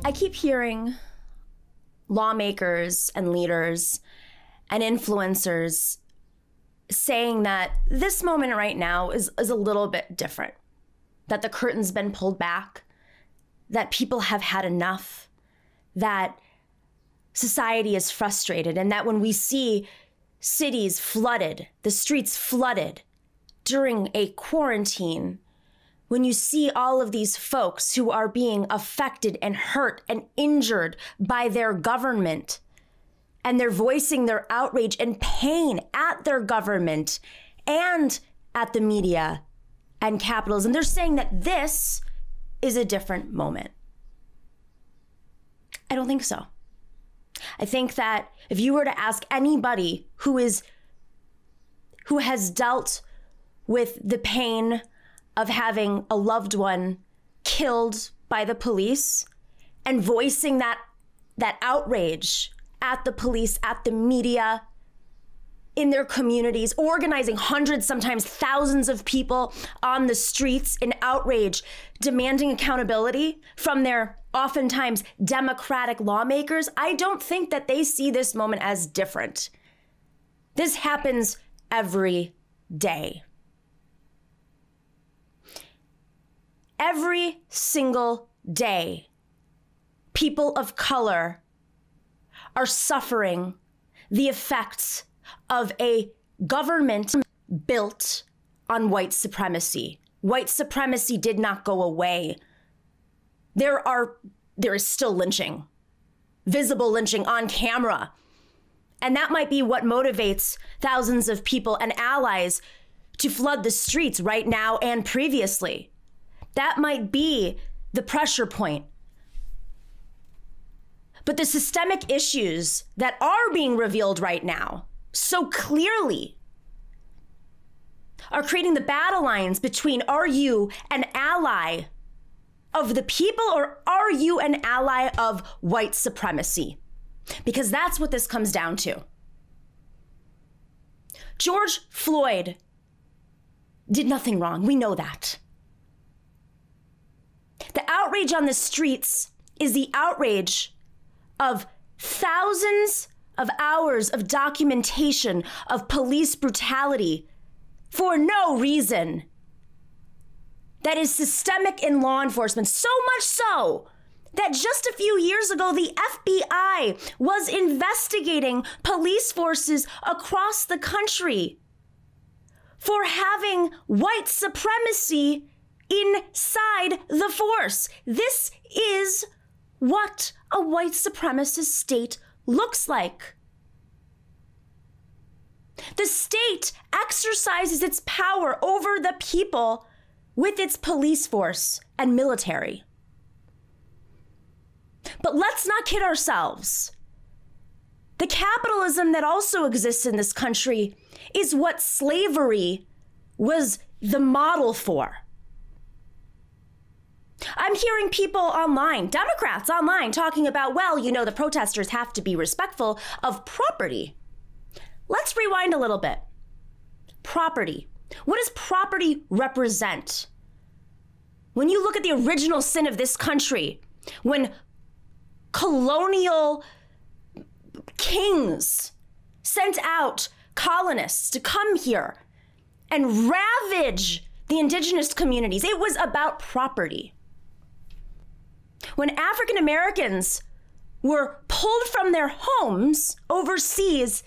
I keep hearing lawmakers and leaders and influencers saying that this moment right now is a little bit different, that the curtain's been pulled back, that people have had enough, that society is frustrated, and that when we see cities flooded, the streets flooded during a quarantine, when you see all of these folks who are being affected and hurt and injured by their government, and they're voicing their outrage and pain at their government and at the media and capitalism, they're saying that this is a different moment. I don't think so. I think that if you were to ask anybody who has dealt with the pain of having a loved one killed by the police and voicing that outrage at the police, at the media, in their communities, organizing hundreds, sometimes thousands of people on the streets in outrage, demanding accountability from their oftentimes democratic lawmakers, I don't think that they see this moment as different. This happens every day. Every single day, people of color are suffering the effects of a government built on white supremacy. White supremacy did not go away. There is still lynching, visible lynching on camera. And that might be what motivates thousands of people and allies to flood the streets right now and previously. That might be the pressure point. But the systemic issues that are being revealed right now so clearly are creating the battle lines between, are you an ally of the people or are you an ally of white supremacy? Because that's what this comes down to. George Floyd did nothing wrong. We know that. The outrage on the streets is the outrage of thousands of hours of documentation of police brutality for no reason. That is systemic in law enforcement, so much so that just a few years ago, the FBI was investigating police forces across the country for having white supremacy inside the force. This is what a white supremacist state looks like. The state exercises its power over the people with its police force and military. But let's not kid ourselves. The capitalism that also exists in this country is what slavery was the model for. I'm hearing people online, Democrats online, talking about, well, you know, the protesters have to be respectful of property. Let's rewind a little bit. Property. What does property represent? When you look at the original sin of this country, when colonial kings sent out colonists to come here and ravage the indigenous communities, it was about property. When African Americans were pulled from their homes overseas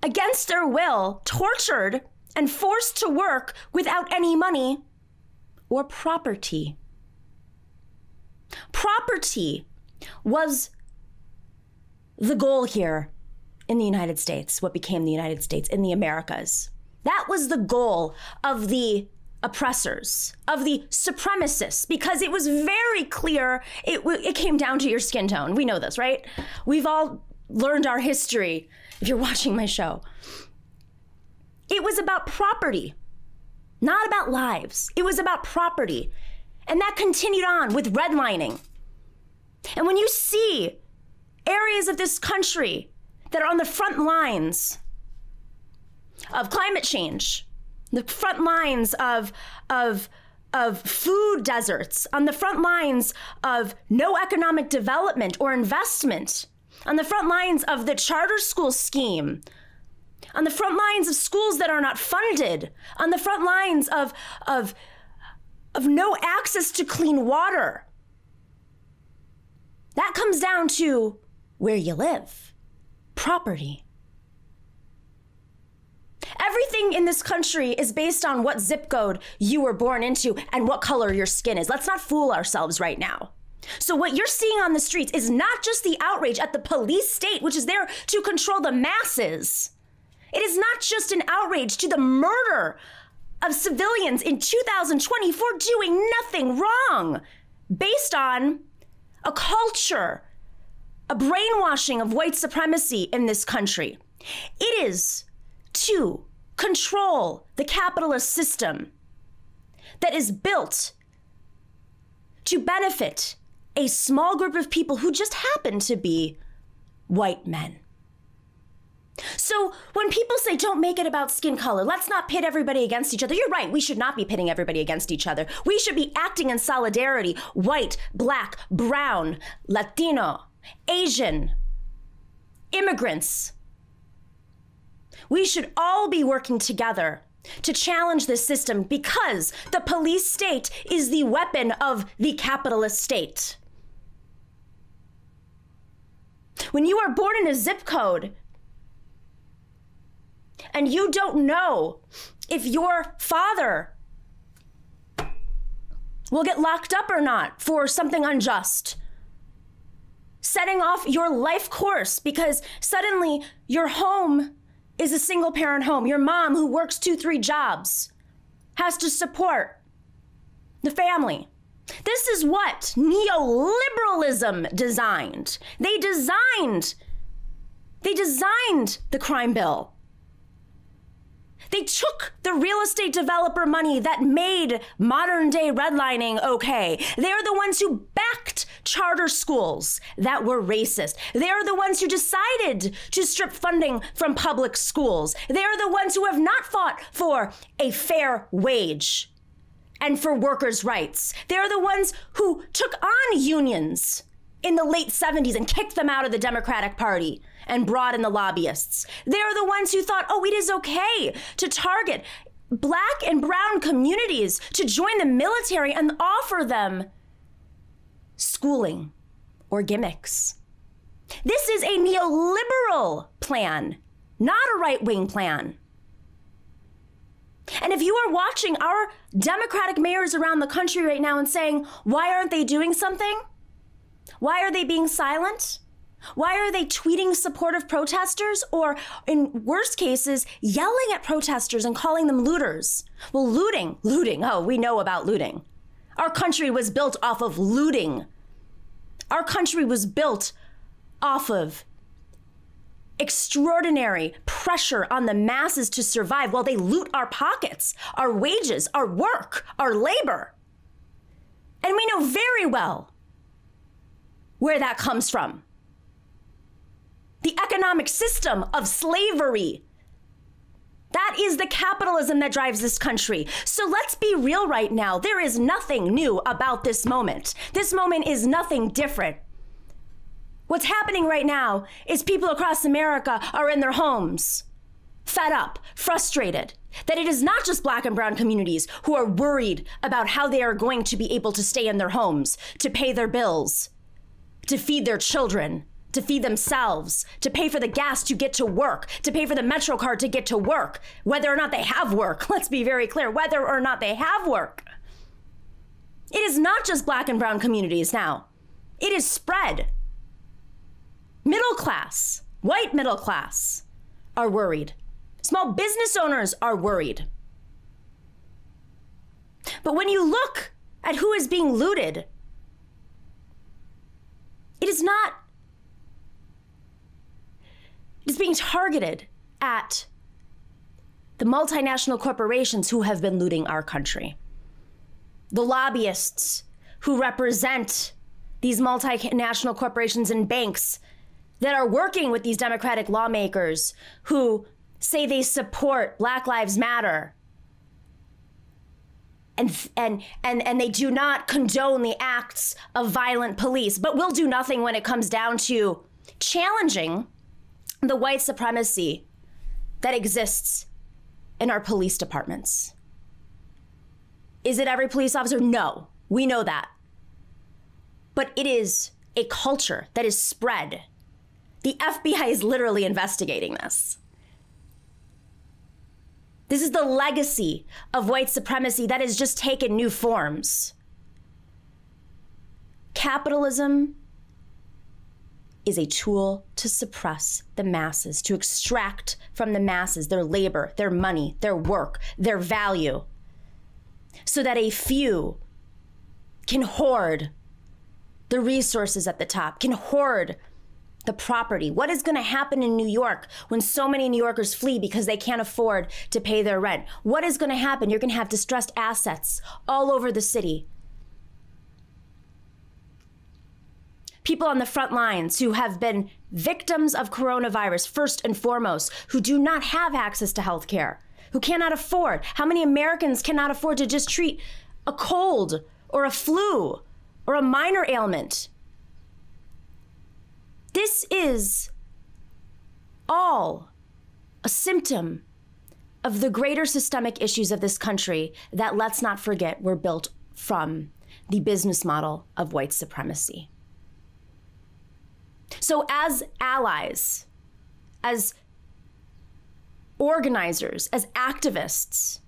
against their will, tortured, and forced to work without any money or property. Property was the goal here in the United States, what became the United States in the Americas. That was the goal of the oppressors, of the supremacists, because it was very clear it came down to your skin tone. We know this, right? We've all learned our history if you're watching my show. It was about property, not about lives. It was about property. And that continued on with redlining. And when you see areas of this country that are on the front lines of climate change, the front lines of of food deserts, on the front lines of no economic development or investment, on the front lines of the charter school scheme, on the front lines of schools that are not funded, on the front lines of no access to clean water. That comes down to where you live, property. Everything in this country is based on what zip code you were born into and what color your skin is. Let's not fool ourselves right now. So what you're seeing on the streets is not just the outrage at the police state, which is there to control the masses. It is not just an outrage to the murder of civilians in 2020 for doing nothing wrong, based on a culture, a brainwashing of white supremacy in this country. It is to control the capitalist system that is built to benefit a small group of people who just happen to be white men. So when people say, don't make it about skin color, let's not pit everybody against each other. You're right. We should not be pitting everybody against each other. We should be acting in solidarity. White, black, brown, Latino, Asian, immigrants. We should all be working together to challenge this system because the police state is the weapon of the capitalist state. When you are born in a zip code and you don't know if your father will get locked up or not for something unjust, setting off your life course because suddenly your home is a single parent home. Your mom, who works 2-3 jobs, has to support the family. This is what neoliberalism designed. They designed the crime bill. They took the real estate developer money that made modern day redlining okay. They're the ones who backed charter schools that were racist. They're the ones who decided to strip funding from public schools. They're the ones who have not fought for a fair wage and for workers' rights. They're the ones who took on unions in the late 70s and kicked them out of the Democratic Party and brought in the lobbyists. They're the ones who thought, oh, it is okay to target black and brown communities to join the military and offer them schooling or gimmicks. This is a neoliberal plan, not a right-wing plan. And if you are watching our Democratic mayors around the country right now and saying, why aren't they doing something? Why are they being silent? Why are they tweeting supportive protesters or, in worst cases, yelling at protesters and calling them looters? Well, looting, oh, we know about looting. Our country was built off of looting. Our country was built off of extraordinary pressure on the masses to survive while they loot our pockets, our wages, our work, our labor. And we know very well where that comes from. The economic system of slavery. That is the capitalism that drives this country. So let's be real right now. There is nothing new about this moment. This moment is nothing different. What's happening right now is people across America are in their homes, fed up, frustrated, that it is not just black and brown communities who are worried about how they are going to be able to stay in their homes, to pay their bills, to feed their children, to feed themselves, to pay for the gas to get to work, to pay for the Metro card to get to work, whether or not they have work. Let's be very clear, whether or not they have work. It is not just black and brown communities now. It is spread. Middle class, white middle class are worried. Small business owners are worried. But when you look at who is being looted, it is being targeted at the multinational corporations who have been looting our country. The lobbyists who represent these multinational corporations and banks that are working with these Democratic lawmakers who say they support Black Lives Matter. and they do not condone the acts of violent police, but will do nothing when it comes down to challenging the white supremacy that exists in our police departments. Is it every police officer? No, we know that. But it is a culture that is spread. The FBI is literally investigating this. This is the legacy of white supremacy that has just taken new forms. Capitalism is a tool to suppress the masses, to extract from the masses their labor, their money, their work, their value, so that a few can hoard the resources at the top, can hoard the property. What is going to happen in New York when so many New Yorkers flee because they can't afford to pay their rent? What is going to happen? You're going to have distressed assets all over the city. People on the front lines who have been victims of coronavirus, first and foremost, who do not have access to health care, who cannot afford. How many Americans cannot afford to just treat a cold or a flu or a minor ailment? This is all a symptom of the greater systemic issues of this country that, let's not forget, were built from the business model of white supremacy. So as allies, as organizers, as activists,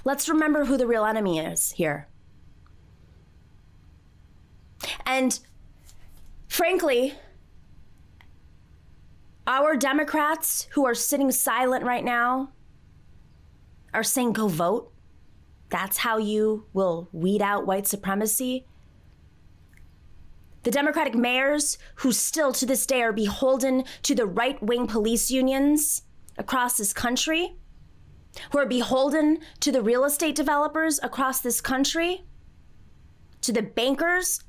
let's remember who the real enemy is here. And frankly, our Democrats who are sitting silent right now are saying, go vote. That's how you will weed out white supremacy. The Democratic mayors who still to this day are beholden to the right-wing police unions across this country, who are beholden to the real estate developers across this country, to the bankers,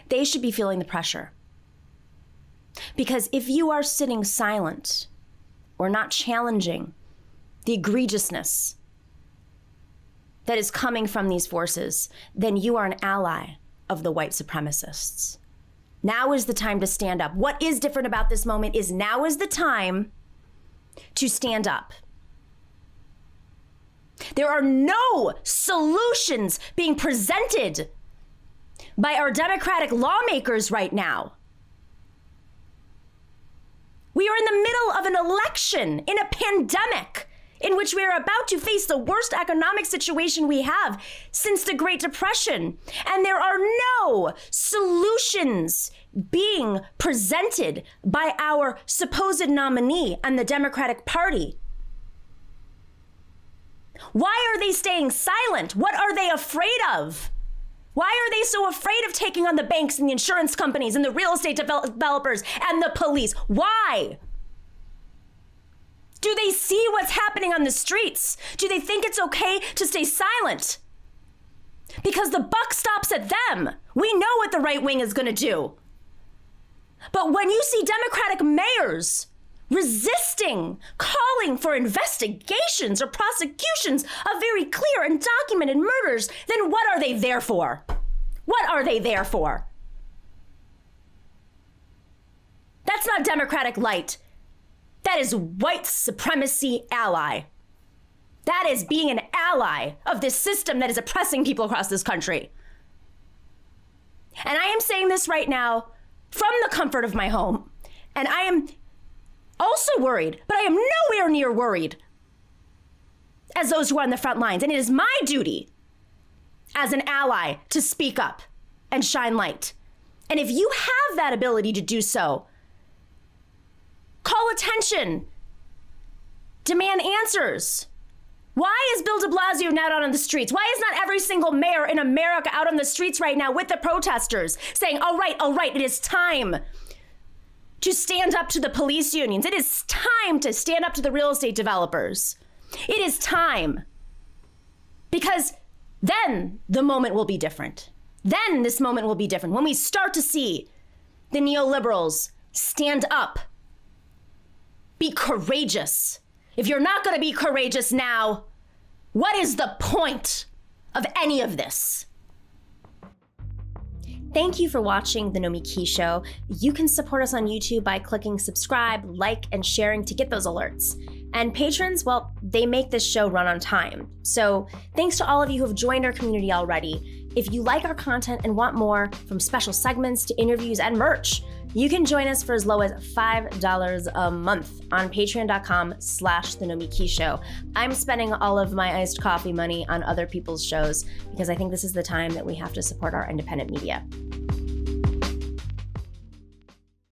they should be feeling the pressure. Because if you are sitting silent or not challenging the egregiousness that is coming from these forces, then you are an ally of the white supremacists. Now is the time to stand up. What is different about this moment is now is the time to stand up. There are no solutions being presented by our Democratic lawmakers right now. We are in the middle of an election, in a pandemic, in which we are about to face the worst economic situation we have since the Great Depression. And there are no solutions being presented by our supposed nominee and the Democratic Party. Why are they staying silent? What are they afraid of? Why are they so afraid of taking on the banks and the insurance companies and the real estate developers and the police? Why? Do they see what's happening on the streets? Do they think it's okay to stay silent? Because the buck stops at them. We know what the right wing is going to do. But when you see Democratic mayors resisting, calling for investigations or prosecutions of very clear and documented murders, then what are they there for? What are they there for? That's not Democratic light. That is white supremacy ally. That is being an ally of this system that is oppressing people across this country. And I am saying this right now from the comfort of my home. And I am also worried, but I am nowhere near worried as those who are on the front lines. And it is my duty as an ally to speak up and shine light. And if you have that ability to do so, call attention, demand answers. Why is Bill de Blasio not out on the streets? Why is not every single mayor in America out on the streets right now with the protesters saying, all right, it is time to stand up to the police unions. It is time to stand up to the real estate developers. It is time. Because then the moment will be different. Then this moment will be different. When we start to see the neoliberals stand up, be courageous, If you're not going to be courageous now, what is the point of any of this? Thank you for watching The Nomiki Show. You can support us on YouTube by clicking subscribe, like, and sharing to get those alerts. And patrons, well, they make this show run on time. So thanks to all of you who have joined our community already. If you like our content and want more, from special segments to interviews and merch, you can join us for as low as $5 a month on patreon.com/The Nomiki Show. I'm spending all of my iced coffee money on other people's shows because I think this is the time that we have to support our independent media.